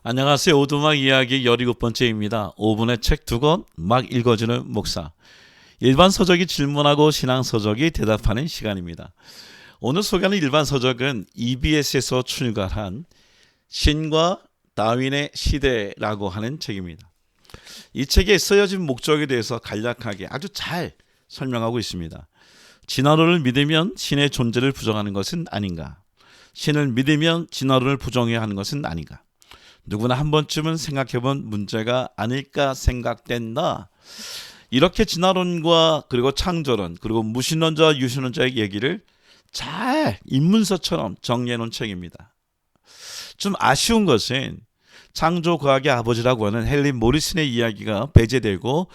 안녕하세요. 오두막 이야기 17번째입니다. 5분의 책 2권 막 읽어주는 목사. 일반 서적이 질문하고 신앙 서적이 대답하는 시간입니다. 오늘 소개하는 일반 서적은 EBS에서 출간한 신과 다윈의 시대라고 하는 책입니다. 이 책에 쓰여진 목적에 대해서 간략하게 아주 잘 설명하고 있습니다. 진화론을 믿으면 신의 존재를 부정하는 것은 아닌가? 신을 믿으면 진화론을 부정해야 하는 것은 아닌가? 누구나 한 번쯤은 생각해본 문제가 아닐까 생각된다. 이렇게 진화론과 그리고 창조론 그리고 무신론자와 유신론자의 얘기를 잘 인문서처럼 정리해놓은 책입니다. 좀 아쉬운 것은 창조과학의 아버지라고 하는 헨리 모리슨의 이야기가 배제되고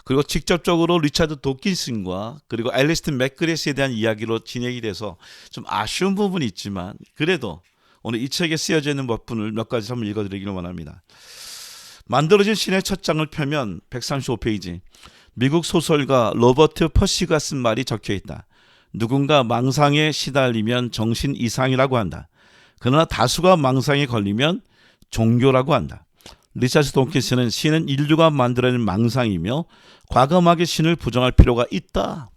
그리고 직접적으로 리차드 도킨슨과 그리고 앨리스턴 맥그레스에 대한 이야기로 진행이 돼서 좀 아쉬운 부분이 있지만 그래도 오늘 이 책에 쓰여져 있는 부분을 몇 가지 한번 읽어드리기를 원합니다. 만들어진 신의 첫 장을 펴면 135페이지 미국 소설가 로버트 퍼시가 쓴 말이 적혀있다. 누군가 망상에 시달리면 정신 이상이라고 한다. 그러나 다수가 망상에 걸리면 종교라고 한다. 리차드 도킨슨은 신은 인류가 만들어낸 망상이며 과감하게 신을 부정할 필요가 있다.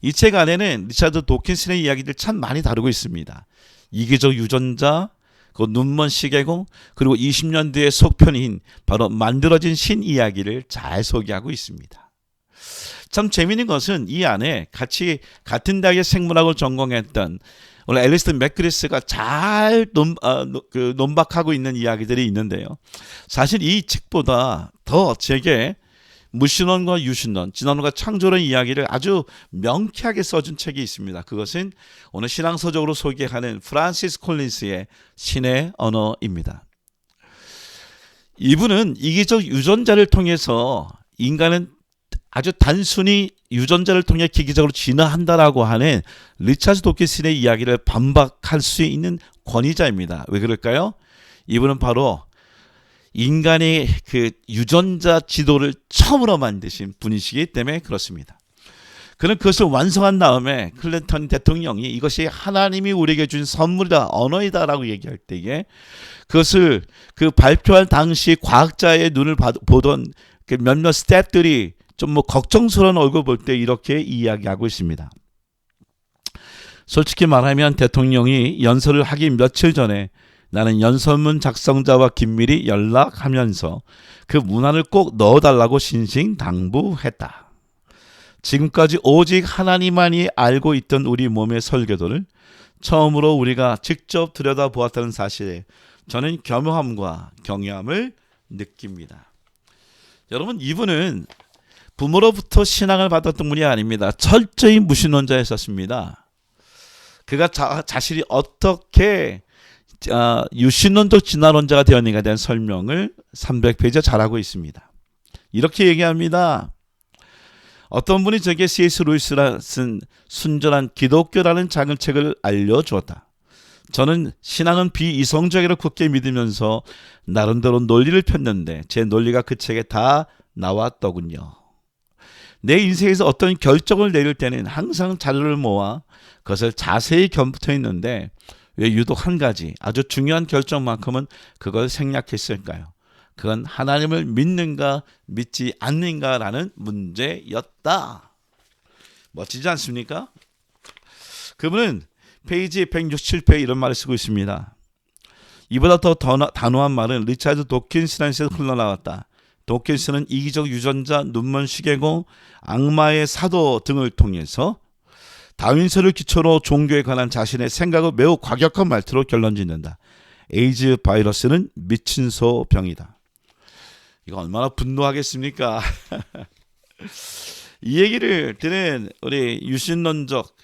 이 책 안에는 리차드 도킨슨의 이야기들 참 많이 다루고 있습니다. 이기적 유전자, 그 눈먼 시계공, 그리고 20년 뒤의 속편인 바로 만들어진 신 이야기를 잘 소개하고 있습니다. 참 재미있는 것은 이 안에 같은 대학의 생물학을 전공했던 오늘 앨리스턴 맥그리스가 잘 논박하고 있는 이야기들이 있는데요. 사실 이 책보다 더 제게 무신론과 유신론, 진화론과 창조론 이야기를 아주 명쾌하게 써준 책이 있습니다. 그것은 오늘 신앙서적으로 소개하는 프란시스 콜린스의 신의 언어입니다. 이분은 이기적 유전자를 통해서 인간은 아주 단순히 유전자를 통해 기계적으로 진화한다라고 하는 리차드 도킨슨의 이야기를 반박할 수 있는 권위자입니다. 왜 그럴까요? 이분은 바로 인간의 그 유전자 지도를 처음으로 만드신 분이시기 때문에 그렇습니다. 그는 그것을 완성한 다음에 클린턴 대통령이 이것이 하나님이 우리에게 준 선물이다, 언어이다라고 얘기할 때에 그것을 그 발표할 당시 과학자의 눈을 보던 그 몇몇 스태프들이 좀 걱정스러운 얼굴 볼 때 이렇게 이야기하고 있습니다. 솔직히 말하면 대통령이 연설을 하기 며칠 전에 나는 연설문 작성자와 긴밀히 연락하면서 그 문안을 꼭 넣어달라고 신신당부했다. 지금까지 오직 하나님만이 알고 있던 우리 몸의 설계도를 처음으로 우리가 직접 들여다보았다는 사실에 저는 겸허함과 경외함을 느낍니다. 여러분, 이분은 부모로부터 신앙을 받았던 분이 아닙니다. 철저히 무신론자였었습니다. 그가 자신이 어떻게 유신론적 진화론자가 되었는가에 대한 설명을 300페이지에 잘하고 있습니다. 이렇게 얘기합니다. 어떤 분이 제게 C.S. 루이스가 쓴 순전한 기독교라는 작은 책을 알려주었다. 저는 신앙은 비이성적이라 굳게 믿으면서 나름대로 논리를 폈는데 제 논리가 그 책에 다 나왔더군요. 내 인생에서 어떤 결정을 내릴 때는 항상 자료를 모아 그것을 자세히 검토했는데 왜 유독 한 가지 아주 중요한 결정만큼은 그걸 생략했을까요? 그건 하나님을 믿는가 믿지 않는가라는 문제였다. 멋지지 않습니까? 그분은 페이지 167페이지 이런 말을 쓰고 있습니다. 이보다 더 단호한 말은 리차드 도킨슨에서 흘러나왔다. 도킨슨은 이기적 유전자, 눈먼 시계공, 악마의 사도 등을 통해서 다윈서를 기초로 종교에 관한 자신의 생각을 매우 과격한 말투로 결론짓는다. 에이즈 바이러스는 미친 소병이다. 이거 얼마나 분노하겠습니까? 이 얘기를 들은 우리 유신론적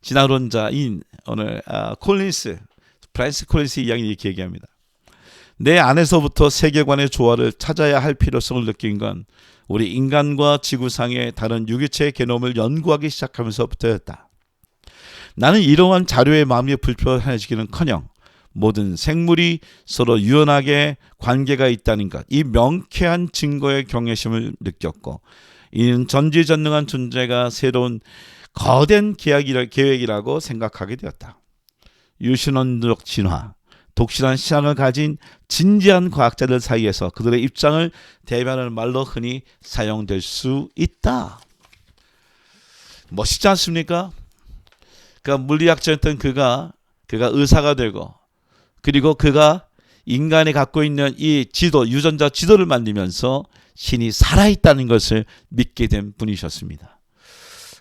진화론자인 오늘 프란시스 콜린스 이야기 이렇게 얘기합니다. 내 안에서부터 세계관의 조화를 찾아야 할 필요성을 느낀 건 우리 인간과 지구상의 다른 유기체의 개념을 연구하기 시작하면서부터였다. 나는 이러한 자료의 마음이 불편해지기는커녕 모든 생물이 서로 유연하게 관계가 있다는 것, 이 명쾌한 증거의 경외심을 느꼈고 이는 전지전능한 존재가 새로운 거대한 계획이라고 생각하게 되었다. 유신론적 진화, 독실한 신앙을 가진 진지한 과학자들 사이에서 그들의 입장을 대변하는 말로 흔히 사용될 수 있다. 멋있지 않습니까? 그러니까 물리학자였던 그가 의사가 되고, 그리고 그가 인간이 갖고 있는 이 지도, 유전자 지도를 만들면서 신이 살아있다는 것을 믿게 된 분이셨습니다.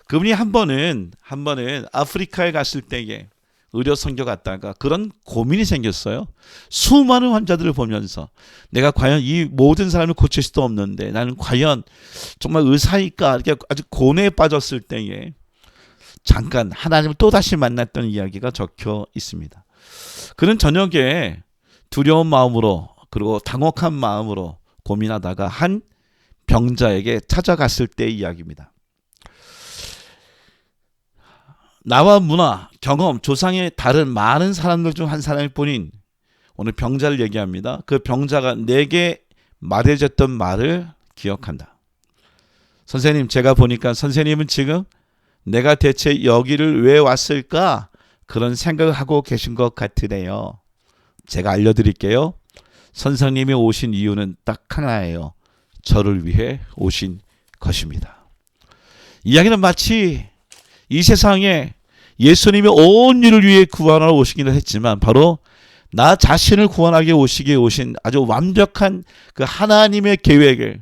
그분이 한 번은 아프리카에 갔을 때에 의료 선교 갔다가 그런 고민이 생겼어요. 수많은 환자들을 보면서 내가 과연 이 모든 사람을 고칠 수도 없는데 나는 과연 정말 의사일까? 이렇게 아주 고뇌에 빠졌을 때에 잠깐 하나님을 또다시 만났던 이야기가 적혀 있습니다. 그는 저녁에 두려운 마음으로 그리고 당혹한 마음으로 고민하다가 한 병자에게 찾아갔을 때의 이야기입니다. 나와 문화, 경험, 조상의 다른 많은 사람들 중 한 사람일 뿐인 오늘 병자를 얘기합니다. 그 병자가 내게 말해줬던 말을 기억한다. 선생님, 제가 보니까 선생님은 지금 내가 대체 여기를 왜 왔을까? 그런 생각을 하고 계신 것 같으네요. 제가 알려드릴게요. 선생님이 오신 이유는 딱 하나예요. 저를 위해 오신 것입니다. 이야기는 마치 이 세상에 예수님이 온 일을 위해 구원하러 오시기는 했지만 바로 나 자신을 구원하게 오시기에 오신 아주 완벽한 그 하나님의 계획을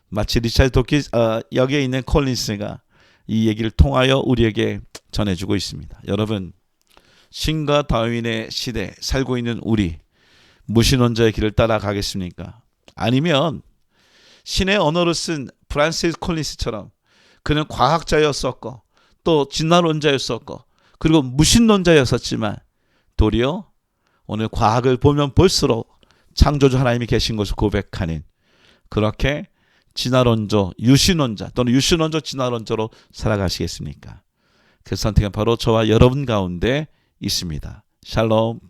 마치 리차드 도키스 여기에 있는 콜린스가 이 얘기를 통하여 우리에게 전해주고 있습니다. 여러분, 신과 다윈의 시대에 살고 있는 우리 무신론자의 길을 따라가겠습니까? 아니면 신의 언어를 쓴 프란시스 콜린스처럼 그는 과학자였었고 또 진화론자였었고 그리고 무신론자였었지만 도리어 오늘 과학을 보면 볼수록 창조주 하나님이 계신 것을 고백하는 그렇게 진화론자, 유신론자 또는 유신론자 진화론자로 살아가시겠습니까? 그 선택은 바로 저와 여러분 가운데 있습니다. 샬롬.